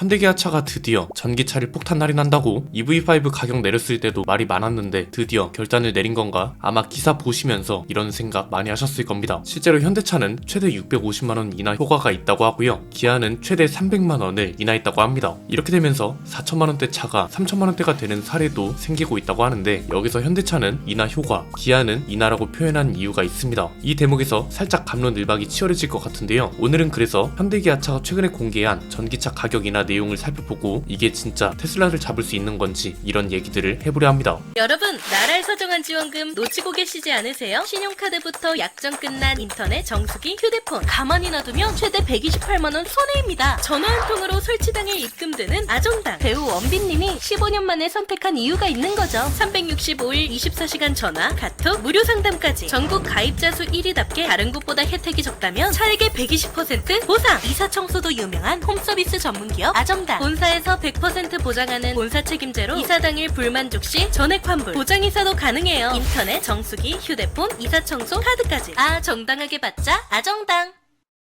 현대기아차가 드디어 전기차를 폭탄 할인한다고 EV5 가격 내렸을 때도 말이 많았는데 드디어 결단을 내린 건가? 아마 기사 보시면서 이런 생각 많이 하셨을 겁니다. 실제로 현대차는 최대 650만원 인하 효과가 있다고 하고요. 기아는 최대 300만원을 인하했다고 합니다. 이렇게 되면서 4천만원대 차가 3천만원대가 되는 사례도 생기고 있다고 하는데 여기서 현대차는 인하 효과, 기아는 인하라고 표현한 이유가 있습니다. 이 대목에서 살짝 갑론을박이 치열해질 것 같은데요. 오늘은 그래서 현대기아차가 최근에 공개한 전기차 가격 인하 내용을 살펴보고 이게 진짜 테슬라를 잡을 수 있는 건지 이런 얘기들을 해보려 합니다. 여러분, 나라에서 정한 지원금 놓치고 계시지 않으세요? 신용카드부터 약정 끝난 인터넷, 정수기, 휴대폰 가만히 놔두면 최대 128만원 손해입니다. 전화 한 통으로 설치당일 입금되는 아정당. 배우 원빈님이 15년 만에 선택한 이유가 있는 거죠. 365일 24시간 전화, 카톡, 무료 상담까지 전국 가입자 수 1위답게 다른 곳보다 혜택이 적다면 차액의 120% 보상. 이사 청소도 유명한 홈서비스 전문기업 아정당. 본사에서 100% 보장하는 본사 책임제로 이사 당일 불만족 시 전액 환불, 보장 이사도 가능해요. 인터넷, 정수기, 휴대폰, 이사 청소, 카드까지 정당하게 받자 아정당.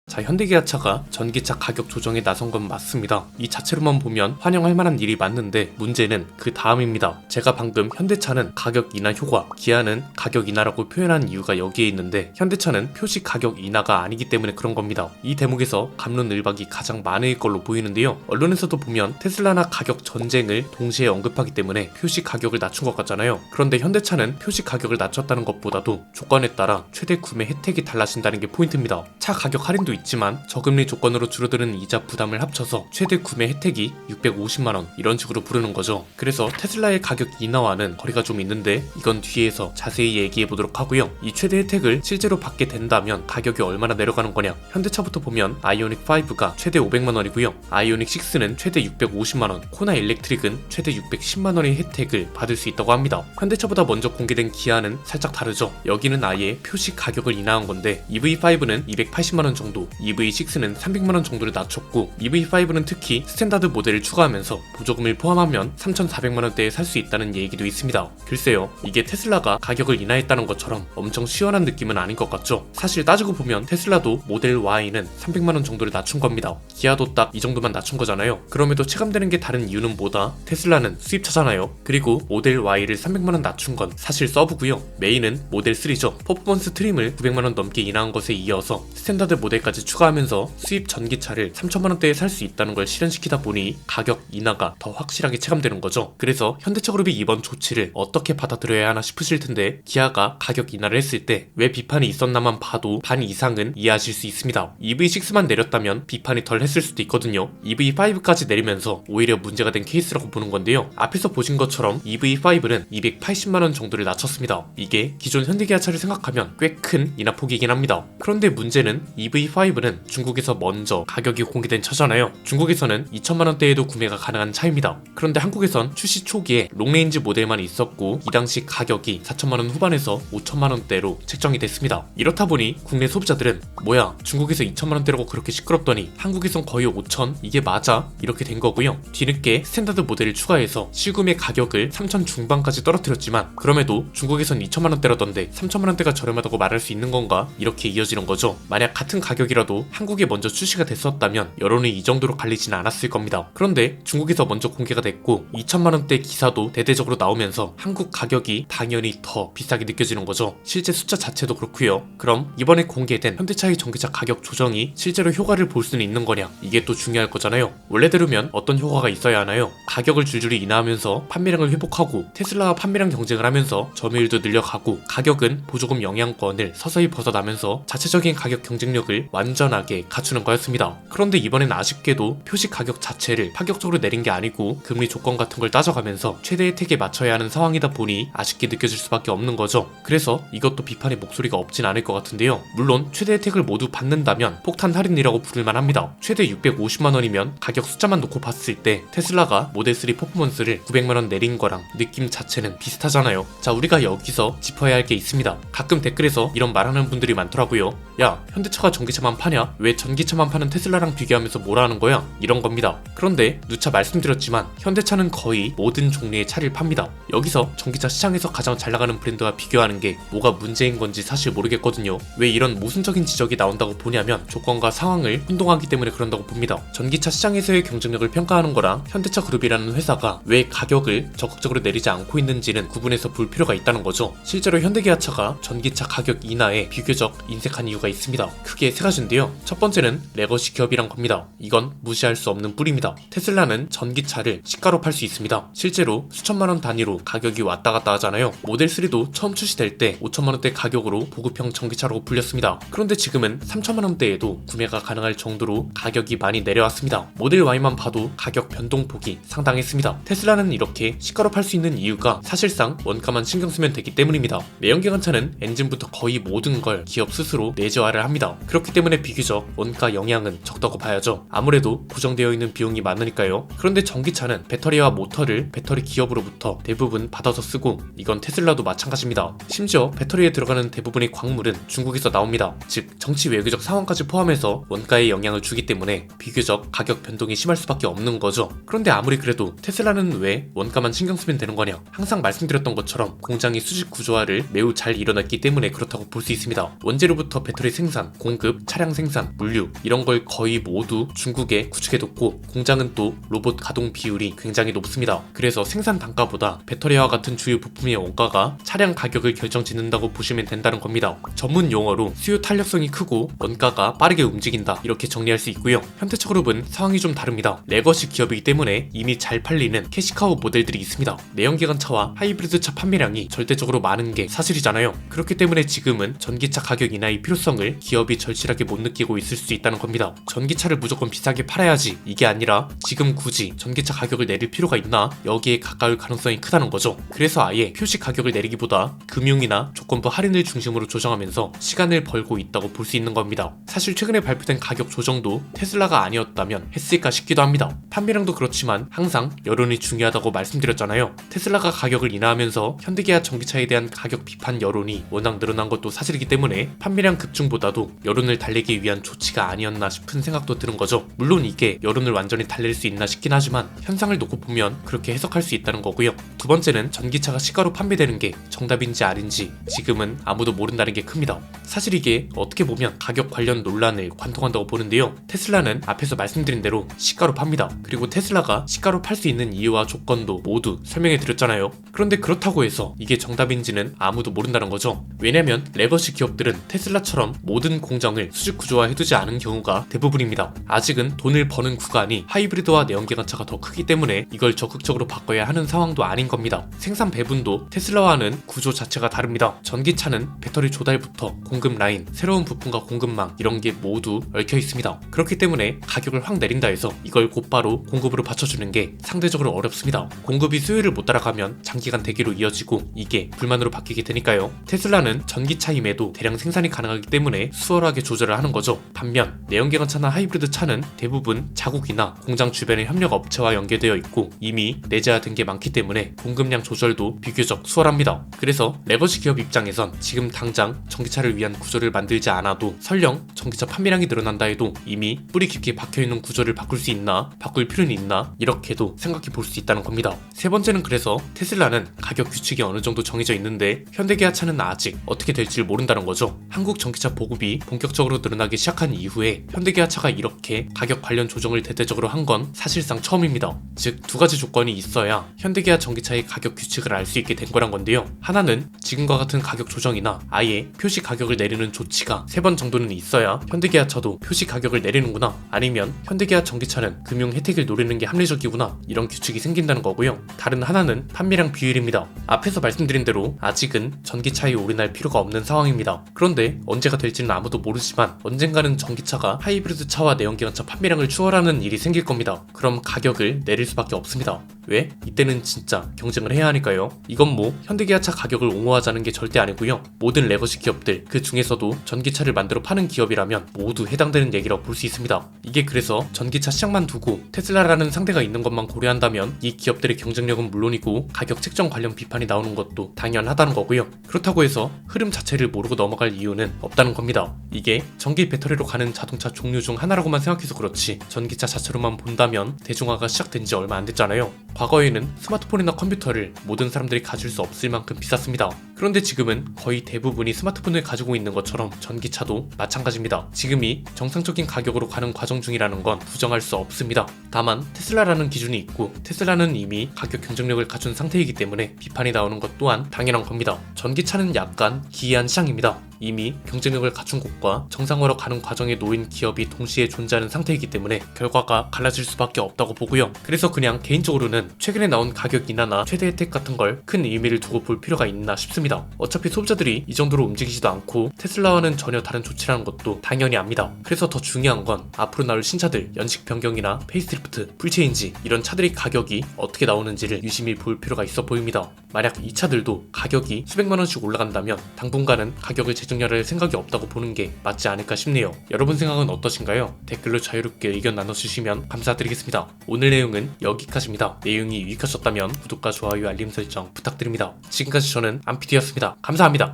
자, 현대기아차가 전기차 가격 조정에 나선 건 맞습니다. 이 자체로만 보면 환영할 만한 일이 맞는데 문제는 그 다음입니다. 제가 방금 현대차는 가격 인하 효과, 기아는 가격 인하라고 표현한 이유가 여기에 있는데 현대차는 표시 가격 인하가 아니기 때문에 그런 겁니다. 이 대목에서 갑론을박이 가장 많을 걸로 보이는데요. 언론에서도 보면 테슬라나 가격 전쟁을 동시에 언급하기 때문에 표시 가격을 낮춘 것 같잖아요. 그런데 현대차는 표시 가격을 낮췄다는 것보다도 조건에 따라 최대 구매 혜택이 달라진다는 게 포인트입니다. 차 가격 할인도 있지만 저금리 조건으로 줄어드는 이자 부담을 합쳐서 최대 구매 혜택이 650만원 이런 식으로 부르는 거죠. 그래서 테슬라의 가격 인하와는 거리가 좀 있는데 이건 뒤에서 자세히 얘기해 보도록 하고요. 이 최대 혜택을 실제로 받게 된다면 가격이 얼마나 내려가는 거냐? 현대차부터 보면 아이오닉 5가 최대 500만원이고요. 아이오닉 6는 최대 650만원, 코나 일렉트릭은 최대 610만원의 혜택을 받을 수 있다고 합니다. 현대차보다 먼저 공개된 기아는 살짝 다르죠. 여기는 아예 표시 가격을 인하한 건데 EV5는 280만원 정도, EV6는 300만원 정도를 낮췄고 EV5는 특히 스탠다드 모델을 추가하면서 보조금을 포함하면 3,400만원대에 살 수 있다는 얘기도 있습니다. 글쎄요, 이게 테슬라가 가격을 인하했다는 것처럼 엄청 시원한 느낌은 아닌 것 같죠? 사실 따지고 보면 테슬라도 모델 Y는 300만원 정도를 낮춘 겁니다. 기아도 딱 이 정도만 낮춘 거잖아요. 그럼에도 체감되는 게 다른 이유는 뭐다? 테슬라는 수입차잖아요. 그리고 모델 Y를 300만원 낮춘 건 사실 서브고요. 메인은 모델 3죠. 퍼포먼스 트림을 900만원 넘게 인하한 것에 이어서 스탠다드 모델까지 추가하면서 수입 전기차를 3천만원대에 살 수 있다는 걸 실현시키다 보니 가격 인하가 더 확실하게 체감되는 거죠. 그래서 현대차그룹이 이번 조치를 어떻게 받아들여야 하나 싶으실 텐데 기아가 가격 인하를 했을 때 왜 비판이 있었나만 봐도 반 이상은 이해하실 수 있습니다. EV6만 내렸다면 비판이 덜 했을 수도 있거든요. EV5까지 내리면서 오히려 문제가 된 케이스라고 보는 건데요. 앞에서 보신 것처럼 EV5는 280만원 정도를 낮췄습니다. 이게 기존 현대기아차를 생각하면 꽤 큰 인하폭이긴 합니다. 그런데 문제는 EV5는 중국에서 먼저 가격이 공개된 차잖아요. 중국에서는 2천만원대에도 구매가 가능한 차입니다. 그런데 한국에선 출시 초기에 롱레인지 모델만 있었고 이 당시 가격이 4천만원 후반에서 5천만원대로 책정이 됐습니다. 이렇다 보니 국내 소비자들은 뭐야, 중국에서 2천만원대라고 그렇게 시끄럽더니 한국에선 거의 5천? 이게 맞아? 이렇게 된 거고요. 뒤늦게 스탠다드 모델을 추가해서 실구매 가격을 3천 중반까지 떨어뜨렸지만 그럼에도 중국에선 2천만원대라던데 3천만원대가 저렴하다고 말할 수 있는 건가? 이렇게 이어지는 거죠. 만약 같은 가격이라도 한국에 먼저 출시가 됐었다면 여론이 이 정도로 갈리지는 않았을 겁니다. 그런데 중국에서 먼저 공개가 됐고 2천만원대 기사도 대대적으로 나오면서 한국 가격이 당연히 더 비싸게 느껴지는 거죠. 실제 숫자 자체도 그렇고요. 그럼 이번에 공개된 현대차의 전기차 가격 조정이 실제로 효과를 볼 수는 있는 거냐? 이게 또 중요할 거잖아요. 원래대로면 어떤 효과가 있어야 하나요? 가격을 줄줄이 인하하면서 판매량을 회복하고 테슬라와 판매량 경쟁을 하면서 점유율도 늘려가고 가격은 보조금 영향권을 서서히 벗어나면서 자체적인 가격 경쟁력을 완전하게 갖추는 거였습니다. 그런데 이번엔 아쉽게도 표시 가격 자체를 파격적으로 내린 게 아니고 금리 조건 같은 걸 따져가면서 최대 혜택에 맞춰야 하는 상황이다 보니 아쉽게 느껴질 수밖에 없는 거죠. 그래서 이것도 비판의 목소리가 없진 않을 것 같은데요. 물론 최대 혜택을 모두 받는다면 폭탄 할인이라고 부를만 합니다. 최대 650만원이면 가격 숫자만 놓고 봤을 때 테슬라가 모델3 퍼포먼스를 900만원 내린 거랑 느낌 자체는 비슷하잖아요. 자, 우리가 여기서 짚어야 할 게 있습니다. 가끔 댓글에서 이런 말하는 분들이 많더라고요. 야, 현대차가 전기차만 전기차만 파냐? 왜 전기차만 파는 테슬라랑 비교하면서 뭐라 하는 거야? 이런 겁니다. 그런데 누차 말씀드렸지만 현대차는 거의 모든 종류의 차를 팝니다. 여기서 전기차 시장에서 가장 잘 나가는 브랜드와 비교하는 게 뭐가 문제인 건지 사실 모르겠거든요. 왜 이런 모순적인 지적이 나온다고 보냐면 조건과 상황을 혼동하기 때문에 그런다고 봅니다. 전기차 시장에서의 경쟁력을 평가하는 거랑 현대차 그룹이라는 회사가 왜 가격을 적극적으로 내리지 않고 있는지는 구분해서 볼 필요가 있다는 거죠. 실제로 현대기아차가 전기차 가격 인하에 비교적 인색한 이유가 있습니다. 크게 세 가지인데요. 첫 번째는 레거시 기업이란 겁니다. 이건 무시할 수 없는 뿌리입니다. 테슬라는 전기차를 시가로 팔 수 있습니다. 실제로 수천만원 단위로 가격이 왔다 갔다 하잖아요. 모델 3도 처음 출시될 때 5천만원대 가격으로 보급형 전기차라고 불렸습니다. 그런데 지금은 3천만원대에도 구매가 가능할 정도로 가격이 많이 내려왔습니다. 모델 Y만 봐도 가격 변동폭이 상당했습니다. 테슬라는 이렇게 시가로 팔 수 있는 이유가 사실상 원가만 신경 쓰면 되기 때문입니다. 내연기관차는 엔진부터 거의 모든 걸 기업 스스로 내재화를 합니다. 그렇기 때문에 비교적 원가 영향은 적다고 봐야죠. 아무래도 고정되어 있는 비용이 많으니까요. 그런데 전기차는 배터리와 모터를 배터리 기업으로부터 대부분 받아서 쓰고 이건 테슬라도 마찬가지입니다. 심지어 배터리에 들어가는 대부분의 광물은 중국에서 나옵니다. 즉 정치 외교적 상황까지 포함해서 원가에 영향을 주기 때문에 비교적 가격 변동이 심할 수밖에 없는 거죠. 그런데 아무리 그래도 테슬라는 왜 원가만 신경 쓰면 되는 거냐? 항상 말씀드렸던 것처럼 공장의 수직 구조화를 매우 잘 이뤄냈기 때문에 그렇다고 볼 수 있습니다. 원재료부터 배터리 생산, 공급, 차량 생산, 물류 이런 걸 거의 모두 중국에 구축해뒀고 공장은 또 로봇 가동 비율이 굉장히 높습니다. 그래서 생산 단가보다 배터리와 같은 주요 부품의 원가가 차량 가격을 결정짓는다고 보시면 된다는 겁니다. 전문 용어로 수요 탄력성이 크고 원가가 빠르게 움직인다 이렇게 정리할 수 있고요. 현대차 그룹은 상황이 좀 다릅니다. 레거시 기업이기 때문에 이미 잘 팔리는 캐시카우 모델들이 있습니다. 내연기관차와 하이브리드 차 판매량이 절대적으로 많은 게 사실이잖아요. 그렇기 때문에 지금은 전기차 가격 인하의 필요성을 기업이 절실하게 못 느끼고 있을 수 있다는 겁니다. 전기차를 무조건 비싸게 팔아야지 이게 아니라 지금 굳이 전기차 가격을 내릴 필요가 있나 여기에 가까울 가능성이 크다는 거죠. 그래서 아예 표시 가격을 내리기보다 금융이나 조건부 할인을 중심으로 조정하면서 시간을 벌고 있다고 볼 수 있는 겁니다. 사실 최근에 발표된 가격 조정도 테슬라가 아니었다면 했을까 싶기도 합니다. 판매량도 그렇지만 항상 여론이 중요하다고 말씀드렸잖아요. 테슬라가 가격을 인하하면서 현대기아 전기차에 대한 가격 비판 여론이 워낙 늘어난 것도 사실이기 때문에 판매량 급증보다도 여론을 달래기 위한 조치가 아니었나 싶은 생각도 드는 거죠. 물론 이게 여론을 완전히 달랠 수 있나 싶긴 하지만 현상을 놓고 보면 그렇게 해석할 수 있다는 거고요. 두 번째는 전기차가 시가로 판매되는 게 정답인지 아닌지 지금은 아무도 모른다는 게 큽니다. 사실 이게 어떻게 보면 가격 관련 논란을 관통한다고 보는데요. 테슬라는 앞에서 말씀드린 대로 시가로 팝니다. 그리고 테슬라가 시가로 팔 수 있는 이유와 조건도 모두 설명해 드렸잖아요. 그런데 그렇다고 해서 이게 정답인지는 아무도 모른다는 거죠. 왜냐면 레거시 기업들은 테슬라처럼 모든 공정을 수직 구조화 해두지 않은 경우가 대부분입니다. 아직은 돈을 버는 구간이 하이브리드와 내연기관차가 더 크기 때문에 이걸 적극적으로 바꿔야 하는 상황도 아닌 겁니다. 생산 배분도 테슬라와는 구조 자체가 다릅니다. 전기차는 배터리 조달부터 공급 라인, 새로운 부품과 공급망 이런 게 모두 얽혀 있습니다. 그렇기 때문에 가격을 확 내린다 해서 이걸 곧바로 공급으로 받쳐주는 게 상대적으로 어렵습니다. 공급이 수요를 못 따라가면 장기간 대기로 이어지고 이게 불만으로 바뀌게 되니까요. 테슬라는 전기차임에도 대량 생산이 가능하기 때문에 수월하게 조절을 하는 거죠. 반면 내연기관차나 하이브리드 차는 대부분 자국이나 공장 주변의 협력 업체와 연계되어 있고 이미 내재화된 게 많기 때문에 공급량 조절도 비교적 수월합니다. 그래서 레거시 기업 입장에선 지금 당장 전기차를 위한 구조를 만들지 않아도 설령 전기차 판매량이 늘어난다 해도 이미 뿌리 깊게 박혀있는 구조를 바꿀 수 있나 바꿀 필요는 있나 이렇게도 생각해 볼 수 있다는 겁니다. 세 번째는 그래서 테슬라는 가격 규칙이 어느 정도 정해져 있는데 현대기아차는 아직 어떻게 될지 모른다는 거죠. 한국 전기차 보급이 본격적으로 늘어나기 시작한 이후에 현대기아차가 이렇게 가격 관련 조정을 대대적으로 한 건 사실상 처음입니다. 즉 두 가지 조건이 있어야 현대기아 전기차의 가격 규칙을 알 수 있게 된 거란 건데요. 하나는 지금과 같은 가격 조정이나 아예 표시 가격을 내리는 조치가 3번 정도는 있어야 현대기아차도 표시 가격을 내리는구나 아니면 현대기아 전기차는 금융 혜택을 노리는 게 합리적이구나 이런 규칙이 생긴다는 거고요. 다른 하나는 판매량 비율입니다. 앞에서 말씀드린 대로 아직은 전기차에 올인할 필요가 없는 상황입니다. 그런데 언제가 될지는 아무도 모르지만 언젠가는 전기차가 하이브리드 차와 내연기관차 판매량을 추월하는 일이 생길 겁니다. 그럼 가격을 내릴 수밖에 없습니다. 왜? 이때는 진짜 경쟁을 해야 하니까요. 이건 뭐 현대기아차 가격을 옹호하자는 게 절대 아니고요. 모든 레거시 기업들 그 중에서도 전기차를 만들어 파는 기업이라면 모두 해당되는 얘기라고 볼 수 있습니다. 이게 그래서 전기차 시장만 두고 테슬라라는 상대가 있는 것만 고려한다면 이 기업들의 경쟁력은 물론이고 가격 책정 관련 비판이 나오는 것도 당연하다는 거고요. 그렇다고 해서 흐름 자체를 모르고 넘어갈 이유는 없다는 겁니다. 이게 전기 배터리로 가는 자동차 종류 중 하나라고만 생각해서 그렇지 전기차 자체로만 본다면 대중화가 시작된 지 얼마 안 됐잖아요. 과거에는 스마트폰이나 컴퓨터를 모든 사람들이 가질 수 없을 만큼 비쌌습니다. 그런데 지금은 거의 대부분이 스마트폰을 가지고 있는 것처럼 전기차도 마찬가지입니다. 지금이 정상적인 가격으로 가는 과정 중이라는 건 부정할 수 없습니다. 다만 테슬라라는 기준이 있고 테슬라는 이미 가격 경쟁력을 갖춘 상태이기 때문에 비판이 나오는 것 또한 당연한 겁니다. 전기차는 약간 기이한 시장입니다. 이미 경쟁력을 갖춘 곳과 정상화로 가는 과정에 놓인 기업이 동시에 존재하는 상태이기 때문에 결과가 갈라질 수밖에 없다고 보고요. 그래서 그냥 개인적으로는 최근에 나온 가격 인하나 최대 혜택 같은 걸 큰 의미를 두고 볼 필요가 있나 싶습니다. 어차피 소비자들이 이 정도로 움직이지도 않고 테슬라와는 전혀 다른 조치라는 것도 당연히 압니다. 그래서 더 중요한 건 앞으로 나올 신차들, 연식 변경이나 페이스리프트, 풀체인지 이런 차들의 가격이 어떻게 나오는지를 유심히 볼 필요가 있어 보입니다. 만약 이 차들도 가격이 수백만 원씩 올라간다면 당분간은 가격을 재정렬할 생각이 없다고 보는 게 맞지 않을까 싶네요. 여러분 생각은 어떠신가요? 댓글로 자유롭게 의견 나눠주시면 감사드리겠습니다. 오늘 내용은 여기까지입니다. 내용이 유익하셨다면 구독과 좋아요, 알림 설정 부탁드립니다. 지금까지 저는 안피디였습니다. 감사합니다.